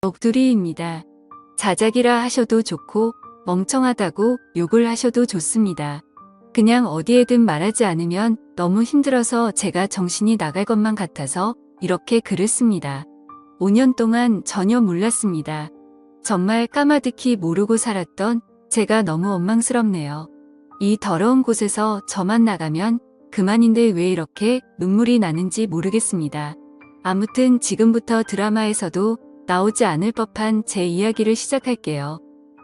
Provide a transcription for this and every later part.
옥두리입니다. 자작이라 하셔도 좋고 멍청하다고 욕을 하셔도 좋습니다. 그냥 어디에든 말하지 않으면 너무 힘들어서 제가 정신이 나갈 것만 같아서 이렇게 글을 씁니다. 5년 동안 전혀 몰랐습니다. 정말 까마득히 모르고 살았던 제가 너무 원망스럽네요. 이 더러운 곳에서 저만 나가면 그만인데 왜 이렇게 눈물이 나는지 모르겠습니다. 아무튼 지금부터 드라마에서도 나오지 않을 법한 제 이야기를 시작할게요.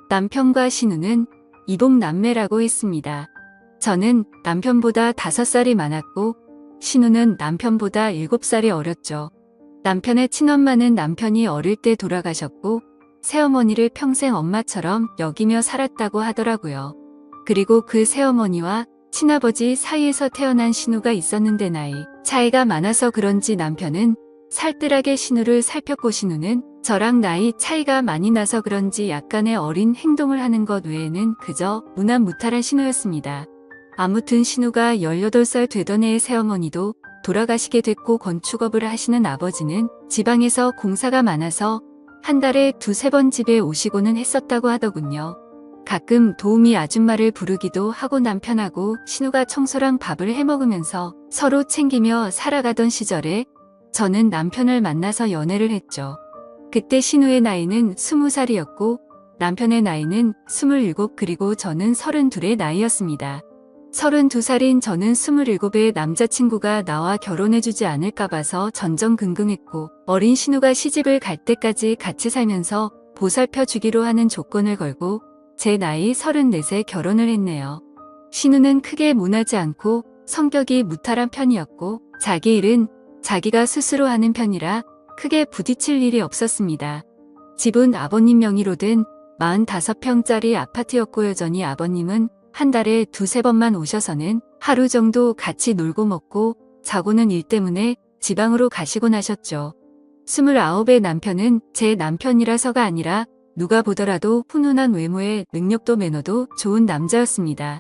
남편과 신우는 이복남매라고 했습니다. 저는 남편보다 5살이 많았고 신우는 남편보다 7살이 어렸죠. 남편의 친엄마는 남편이 어릴 때 돌아가셨고 새어머니를 평생 엄마처럼 여기며 살았다고 하더라고요. 그리고 그 새어머니와 친아버지 사이에서 태어난 신우가 있었는데 나이 차이가 많아서 그런지 남편은 살뜰하게 신우를 살폈고 신우는 저랑 나이 차이가 많이 나서 그런지 약간의 어린 행동을 하는 것 외에는 그저 무난무탈한 신우였습니다. 아무튼 신우가 18살 되던 해에 새어머니도 돌아가시게 됐고 건축업을 하시는 아버지는 지방에서 공사가 많아서 한 달에 2~3번 집에 오시고는 했었다고 하더군요. 가끔 도우미 아줌마를 부르기도 하고 남편하고 신우가 청소랑 밥을 해먹으면서 서로 챙기며 살아가던 시절에 저는 남편을 만나서 연애를 했죠. 그때 신우의 나이는 20살이었고 남편의 나이는 27 그리고 저는 32의 나이였습니다. 32살인 저는 27의 남자친구가 나와 결혼해주지 않을까 봐서 전전긍긍했고 어린 신우가 시집을 갈 때까지 같이 살면서 보살펴 주기로 하는 조건을 걸고 제 나이 34세 결혼을 했네요. 신우는 크게 모나지 않고 성격이 무탈한 편이었고 자기 일은 자기가 스스로 하는 편이라 크게 부딪힐 일이 없었습니다. 집은 아버님 명의로 된 45평짜리 아파트였고 여전히 아버님은 한 달에 2~3번만 오셔서는 하루 정도 같이 놀고 먹고 자고는 일 때문에 지방으로 가시곤 하셨죠. 29의 남편은 제 남편이라서가 아니라 누가 보더라도 훈훈한 외모에 능력도 매너도 좋은 남자였습니다.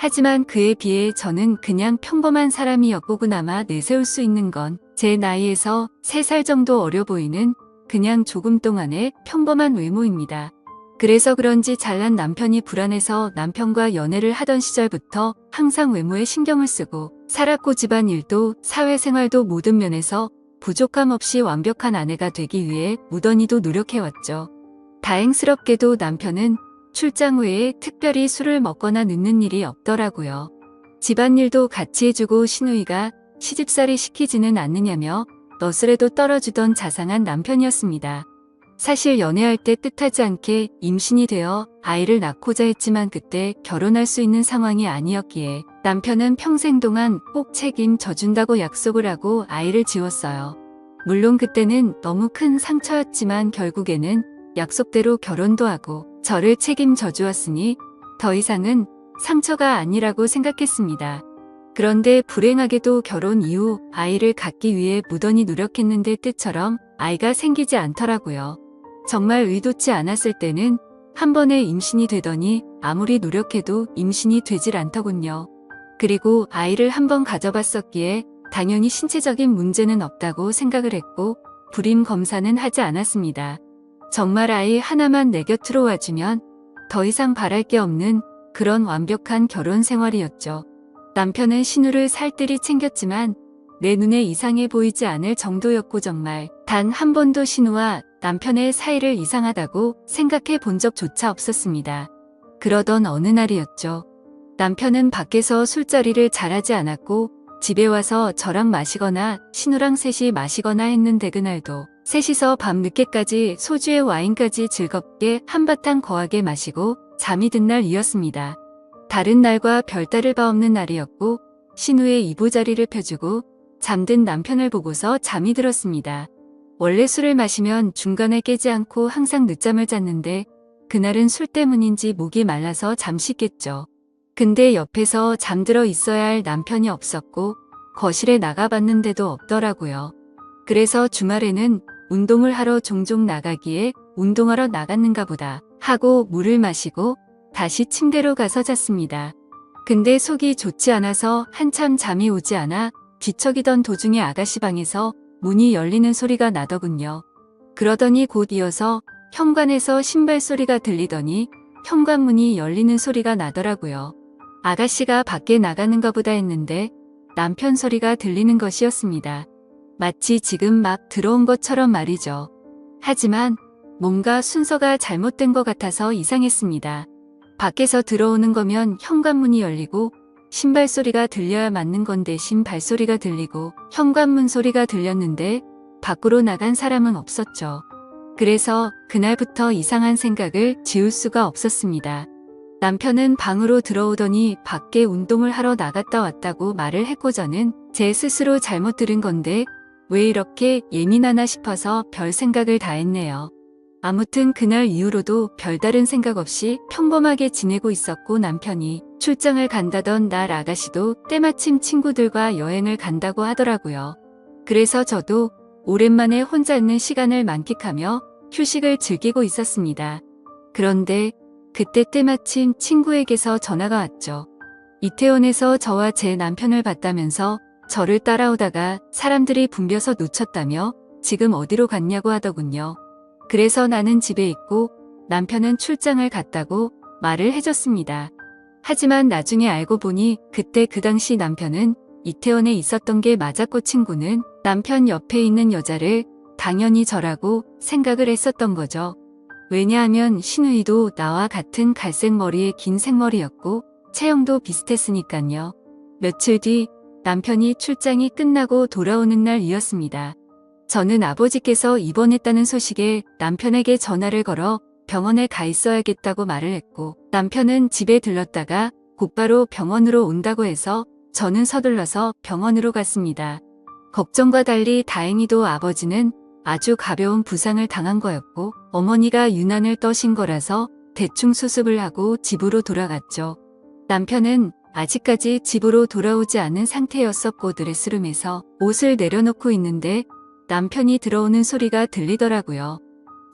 하지만 그에 비해 저는 그냥 평범한 사람이었고 그나마 내세울 수 있는 건 제 나이에서 3살 정도 어려 보이는 그냥 조금 동안의 평범한 외모입니다. 그래서 그런지 잘난 남편이 불안해서 남편과 연애를 하던 시절부터 항상 외모에 신경을 쓰고 살았고 집안일도 사회생활도 모든 면에서 부족함 없이 완벽한 아내가 되기 위해 무던히도 노력해왔죠. 다행스럽게도 남편은 출장 후에 특별히 술을 먹거나 늦는 일이 없더라고요. 집안일도 같이 해주고 신우이가 시집살이 시키지는 않느냐며 너스레도 떨어주던 자상한 남편이었습니다. 사실 연애할 때 뜻하지 않게 임신이 되어 아이를 낳고자 했지만 그때 결혼할 수 있는 상황이 아니었기에 남편은 평생 동안 꼭 책임져 준다고 약속을 하고 아이를 지웠어요. 물론 그때는 너무 큰 상처였지만 결국에는 약속대로 결혼도 하고 저를 책임져 주었으니 더 이상은 상처가 아니라고 생각했습니다. 그런데 불행하게도 결혼 이후 아이를 갖기 위해 무던히 노력했는데 뜻처럼 아이가 생기지 않더라고요. 정말 의도치 않았을 때는 한 번에 임신이 되더니 아무리 노력해도 임신이 되질 않더군요. 그리고 아이를 한 번 가져봤었기에 당연히 신체적인 문제는 없다고 생각을 했고 불임 검사는 하지 않았습니다. 정말 아이 하나만 내 곁으로 와주면 더 이상 바랄 게 없는 그런 완벽한 결혼 생활이었죠. 남편은 신우를 살뜰히 챙겼지만 내 눈에 이상해 보이지 않을 정도였고 정말 단 한 번도 신우와 남편의 사이를 이상하다고 생각해 본 적조차 없었습니다. 그러던 어느 날이었죠. 남편은 밖에서 술자리를 잘하지 않았고 집에 와서 저랑 마시거나 신우랑 셋이 마시거나 했는데 그날도 셋이서 밤 늦게까지 소주에 와인까지 즐겁게 한바탕 거하게 마시고 잠이 든 날이었습니다. 다른 날과 별다를 바 없는 날이었고 신우의 이부자리를 펴주고 잠든 남편을 보고서 잠이 들었습니다. 원래 술을 마시면 중간에 깨지 않고 항상 늦잠을 잤는데 그날은 술 때문인지 목이 말라서 잠시 깼죠. 근데 옆에서 잠들어 있어야 할 남편이 없었고 거실에 나가봤는데도 없더라고요. 그래서 주말에는 운동을 하러 종종 나가기에 운동하러 나갔는가 보다 하고 물을 마시고 다시 침대로 가서 잤습니다. 근데 속이 좋지 않아서 한참 잠이 오지 않아 뒤척이던 도중에 아가씨 방에서 문이 열리는 소리가 나더군요. 그러더니 곧 이어서 현관에서 신발 소리가 들리더니 현관문이 열리는 소리가 나더라고요. 아가씨가 밖에 나가는가 보다 했는데 남편 소리가 들리는 것이었습니다. 마치 지금 막 들어온 것처럼 말이죠. 하지만 뭔가 순서가 잘못된 것 같아서 이상했습니다. 밖에서 들어오는 거면 현관문이 열리고 신발 소리가 들려야 맞는 건데 신발 소리가 들리고 현관문 소리가 들렸는데 밖으로 나간 사람은 없었죠. 그래서 그날부터 이상한 생각을 지울 수가 없었습니다. 남편은 방으로 들어오더니 밖에 운동을 하러 나갔다 왔다고 말을 했고 저는 제 스스로 잘못 들은 건데 왜 이렇게 예민하나 싶어서 별 생각을 다 했네요. 아무튼 그날 이후로도 별다른 생각 없이 평범하게 지내고 있었고 남편이 출장을 간다던 날 아가씨도 때마침 친구들과 여행을 간다고 하더라고요. 그래서 저도 오랜만에 혼자 있는 시간을 만끽하며 휴식을 즐기고 있었습니다. 그런데 그때 때마침 친구에게서 전화가 왔죠. 이태원에서 저와 제 남편을 봤다면서 저를 따라오다가 사람들이 붐벼서 놓쳤다며 지금 어디로 갔냐고 하더군요. 그래서 나는 집에 있고 남편은 출장을 갔다고 말을 해줬습니다. 하지만 나중에 알고 보니 그때 그 당시 남편은 이태원에 있었던 게 맞았고 친구는 남편 옆에 있는 여자를 당연히 저라고 생각을 했었던 거죠. 왜냐하면 신우이도 나와 같은 갈색 머리에 긴 생머리였고 체형도 비슷했으니깐요. 며칠 뒤 남편이 출장이 끝나고 돌아오는 날이었습니다. 저는 아버지께서 입원했다는 소식에 남편에게 전화를 걸어 병원에 가 있어야겠다고 말을 했고 남편은 집에 들렀다가 곧바로 병원으로 온다고 해서 저는 서둘러서 병원으로 갔습니다. 걱정과 달리 다행히도 아버지는 아주 가벼운 부상을 당한 거였고 어머니가 유난을 떠신 거라서 대충 수습을 하고 집으로 돌아갔죠. 남편은 아직까지 집으로 돌아오지 않은 상태였었고 드레스룸에서 옷을 내려놓고 있는데 남편이 들어오는 소리가 들리더라고요.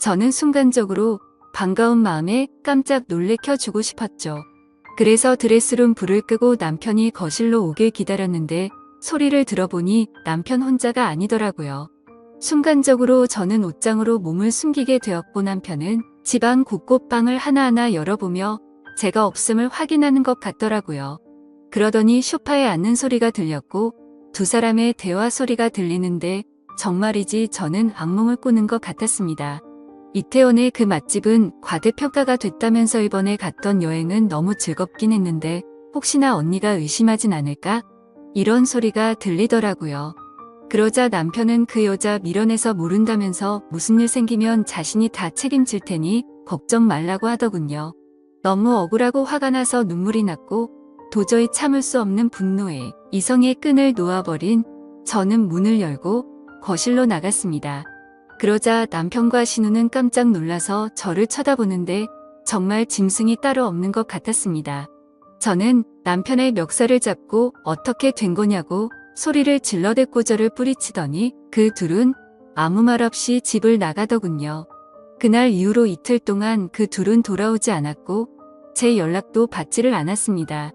저는 순간적으로 반가운 마음에 깜짝 놀래켜주고 싶었죠. 그래서 드레스룸 불을 끄고 남편이 거실로 오길 기다렸는데 소리를 들어보니 남편 혼자가 아니더라고요. 순간적으로 저는 옷장으로 몸을 숨기게 되었고 남편은 집안 곳곳 방을 하나하나 열어보며 제가 없음을 확인하는 것 같더라고요. 그러더니 소파에 앉는 소리가 들렸고 두 사람의 대화 소리가 들리는데 정말이지 저는 악몽을 꾸는 것 같았습니다. 이태원의 그 맛집은 과대평가가 됐다면서 이번에 갔던 여행은 너무 즐겁긴 했는데 혹시나 언니가 의심하진 않을까? 이런 소리가 들리더라고요. 그러자 남편은 그 여자 밀어내서 모른다면서 무슨 일 생기면 자신이 다 책임질 테니 걱정 말라고 하더군요. 너무 억울하고 화가 나서 눈물이 났고 도저히 참을 수 없는 분노에 이성의 끈을 놓아버린 저는 문을 열고 거실로 나갔습니다. 그러자 남편과 신우는 깜짝 놀라서 저를 쳐다보는데 정말 짐승이 따로 없는 것 같았습니다. 저는 남편의 멱살을 잡고 어떻게 된 거냐고 소리를 질러댔고 저를 뿌리치더니 그 둘은 아무 말 없이 집을 나가더군요. 그날 이후로 이틀 동안 그 둘은 돌아오지 않았고 제 연락도 받지를 않았습니다.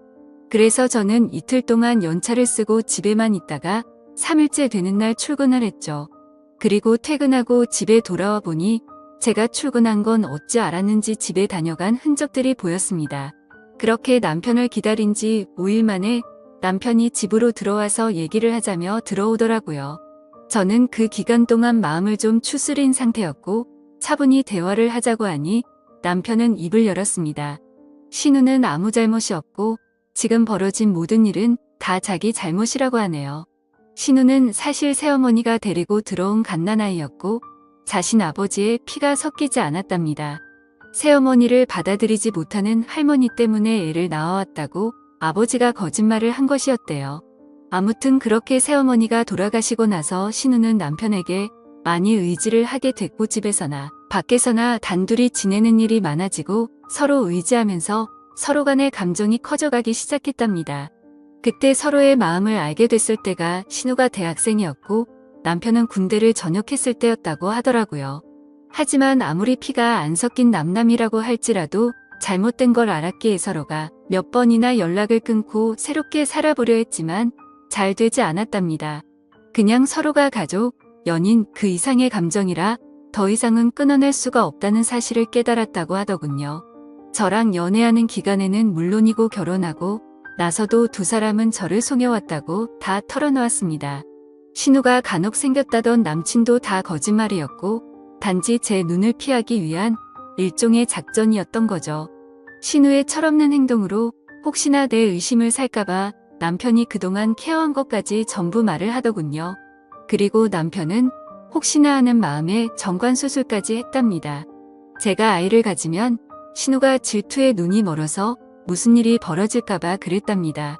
그래서 저는 이틀 동안 연차를 쓰고 집에만 있다가 3일째 되는 날 출근을 했죠. 그리고 퇴근하고 집에 돌아와 보니 제가 출근한 건 어찌 알았는지 집에 다녀간 흔적들이 보였습니다. 그렇게 남편을 기다린 지 5일 만에 남편이 집으로 들어와서 얘기를 하자며 들어오더라고요. 저는 그 기간 동안 마음을 좀 추스린 상태였고 차분히 대화를 하자고 하니 남편은 입을 열었습니다. 신우는 아무 잘못이 없고 지금 벌어진 모든 일은 다 자기 잘못이라고 하네요. 신우는 사실 새어머니가 데리고 들어온 갓난아이였고 자신 아버지의 피가 섞이지 않았답니다. 새어머니를 받아들이지 못하는 할머니 때문에 애를 낳아왔다고 아버지가 거짓말을 한 것이었대요. 아무튼 그렇게 새어머니가 돌아가시고 나서 신우는 남편에게 많이 의지를 하게 됐고 집에서나 밖에서나 단둘이 지내는 일이 많아지고 서로 의지하면서 서로 간의 감정이 커져가기 시작했답니다. 그때 서로의 마음을 알게 됐을 때가 신우가 대학생이었고 남편은 군대를 전역했을 때였다고 하더라고요. 하지만 아무리 피가 안 섞인 남남이라고 할지라도 잘못된 걸 알았기에 서로가 몇 번이나 연락을 끊고 새롭게 살아보려 했지만 잘 되지 않았답니다. 그냥 서로가 가족, 연인 그 이상의 감정이라 더 이상은 끊어낼 수가 없다는 사실을 깨달았다고 하더군요. 저랑 연애하는 기간에는 물론이고 결혼하고 나서도 두 사람은 저를 속여왔다고 다 털어놓았습니다. 신우가 간혹 생겼다던 남친도 다 거짓말이었고 단지 제 눈을 피하기 위한 일종의 작전이었던 거죠. 신우의 철없는 행동으로 혹시나 내 의심을 살까봐 남편이 그동안 케어한 것까지 전부 말을 하더군요. 그리고 남편은 혹시나 하는 마음에 정관수술까지 했답니다. 제가 아이를 가지면 신우가 질투에 눈이 멀어서 무슨 일이 벌어질까봐 그랬답니다.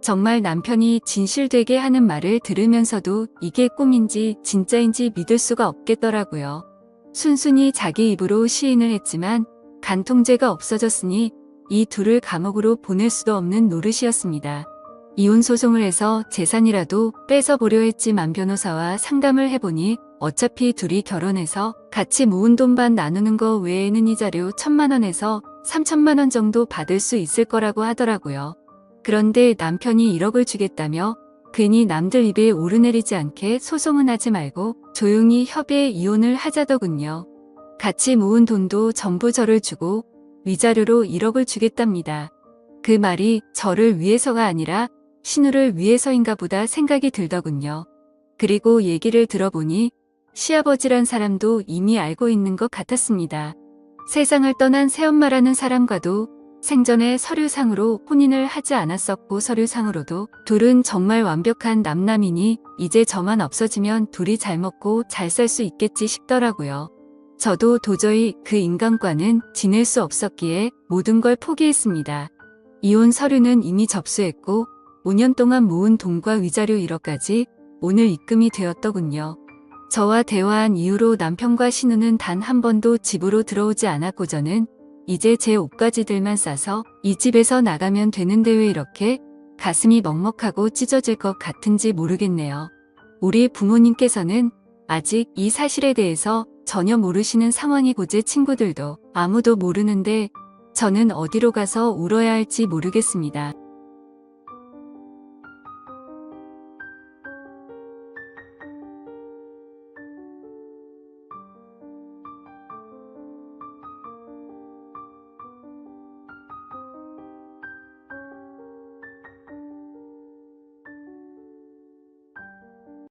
정말 남편이 진실되게 하는 말을 들으면서도 이게 꿈인지 진짜인지 믿을 수가 없겠더라고요. 순순히 자기 입으로 시인을 했지만 간통죄가 없어졌으니 이 둘을 감옥으로 보낼 수도 없는 노릇이었습니다. 이혼 소송을 해서 재산이라도 뺏어보려 했지만 변호사와 상담을 해보니 어차피 둘이 결혼해서 같이 모은 돈 반 나누는 거 외에는 이자료 1,000만 원에서 3,000만 원 정도 받을 수 있을 거라고 하더라고요. 그런데 남편이 1억을 주겠다며 괜히 남들 입에 오르내리지 않게 소송은 하지 말고 조용히 협의해 이혼을 하자더군요. 같이 모은 돈도 전부 저를 주고 위자료로 1억을 주겠답니다. 그 말이 저를 위해서가 아니라 신우를 위해서인가 보다 생각이 들더군요. 그리고 얘기를 들어보니 시아버지란 사람도 이미 알고 있는 것 같았습니다. 세상을 떠난 새엄마라는 사람과도 생전에 서류상으로 혼인을 하지 않았었고 서류상으로도 둘은 정말 완벽한 남남이니 이제 저만 없어지면 둘이 잘 먹고 잘 살 수 있겠지 싶더라고요. 저도 도저히 그 인간과는 지낼 수 없었기에 모든 걸 포기했습니다. 이혼 서류는 이미 접수했고 5년 동안 모은 돈과 위자료 1억까지 오늘 입금이 되었더군요. 저와 대화한 이후로 남편과 신우는 단 한 번도 집으로 들어오지 않았고 저는 이제 제 옷가지들만 싸서 이 집에서 나가면 되는데 왜 이렇게 가슴이 먹먹하고 찢어질 것 같은지 모르겠네요. 우리 부모님께서는 아직 이 사실에 대해서 전혀 모르시는 상황이고 제 친구들도 아무도 모르는데 저는 어디로 가서 울어야 할지 모르겠습니다.